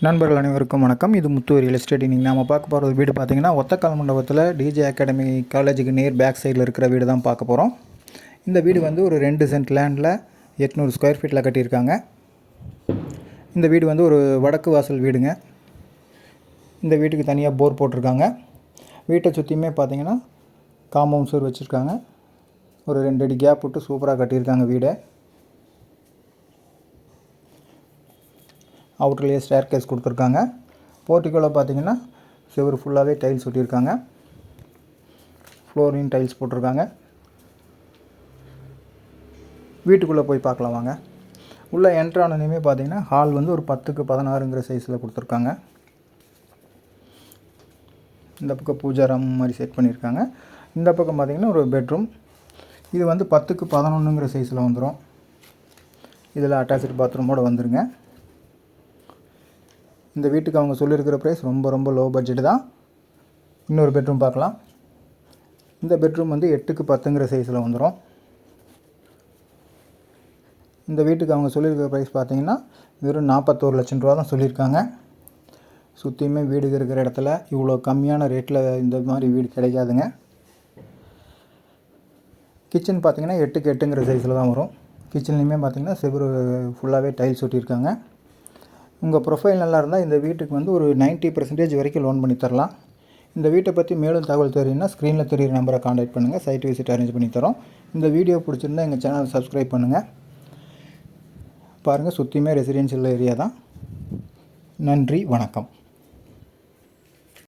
நண்பர்கள் அனைவருக்கும் வணக்கம். இது முத்து ரியல் எஸ்டேட். இன்றைக்கி நம்ம பார்க்க போகிற வீடு பார்த்திங்கன்னா ஒத்தக்கால் மண்டபத்தில் டிஜே அகாடமி காலேஜுக்கு நேர் பேக் சைடில் இருக்கிற வீடு தான் பார்க்க போகிறோம். இந்த வீடு வந்து ஒரு 2 சென்ட் லேண்டில் 800 ஸ்கொயர் ஃபீட்டில் கட்டியிருக்காங்க. இந்த வீடு வந்து ஒரு வடக்கு வாசல் வீடுங்க. இந்த வீட்டுக்கு தனியாக போர் போட்டிருக்காங்க. வீட்டை சுற்றியுமே பார்த்திங்கன்னா காம்பவுண்ட் சுவர் வச்சுருக்காங்க. ஒரு 2 அடி கேப் விட்டு சூப்பராக கட்டியிருக்காங்க வீடை. அவுட்டர்லேயே ஸ்டேர் கேஸ் கொடுத்துருக்காங்க. போர்ட்டிக்கோவில் பார்த்தீங்கன்னா செவரு ஃபுல்லாகவே டைல்ஸ் ஒட்டியிருக்காங்க. ஃப்ளோரையும் டைல்ஸ் போட்டிருக்காங்க. வீட்டுக்குள்ளே போய் பார்க்கலாம் வாங்க. உள்ளே என்ட்ரானதுமே பார்த்தீங்கன்னா ஹால் வந்து ஒரு 10க்கு 16ங்கிற சைஸில் கொடுத்துருக்காங்க. இந்த பக்கம் பூஜாரம் மாதிரி செட் பண்ணியிருக்காங்க. இந்த பக்கம் பார்த்தீங்கன்னா ஒரு பெட்ரூம். இது வந்து 10க்கு 11ங்கிற சைஸில் வந்துடும். இதில் அட்டாச்சு பாத்ரூமோடு வந்துடுங்க. இந்த வீட்டுக்கு அவங்க சொல்லியிருக்கிற ப்ரைஸ் ரொம்ப லோ பட்ஜெட் தான். இன்னொரு பெட்ரூம் பார்க்கலாம். இந்த பெட்ரூம் வந்து 8க்கு 10ங்கிற சைஸில் வந்துடும். இந்த வீட்டுக்கு அவங்க சொல்லியிருக்கிற ப்ரைஸ் பார்த்திங்கன்னா வெறும் 41 லட்சம் ரூபா தான் சொல்லியிருக்காங்க. சுற்றியுமே வீடு இருக்கிற இடத்துல இவ்வளோ கம்மியான ரேட்டில் இந்த மாதிரி வீடு கிடைக்காதுங்க. கிச்சன் பார்த்திங்கன்னா 8க்கு 8ங்கிற சைஸில் தான் வரும். கிச்சன்லேயுமே பார்த்திங்கன்னா செவரு ஃபுல்லாகவே டைல்ஸ் ஒட்டியிருக்காங்க. உங்கள் ப்ரொஃபைல் நல்லா இருந்தால் இந்த வீட்டுக்கு வந்து ஒரு 90% வரைக்கும் லோன் பண்ணி தரலாம். இந்த வீட்டை பற்றி மேலும் தகவல் தெரியும்னா ஸ்க்ரீனில் தெரியுற நம்பரை காண்டாக்ட் பண்ணுங்கள். சைட் விசிட் அரேஞ்ச் பண்ணி தரோம். இந்த வீடியோ பிடிச்சிருந்தால் எங்கள் சேனலை சப்ஸ்கிரைப் பண்ணுங்கள். பாருங்கள், சுற்றியுமே ரெசிடென்ஷியல் ஏரியா தான். நன்றி, வணக்கம்.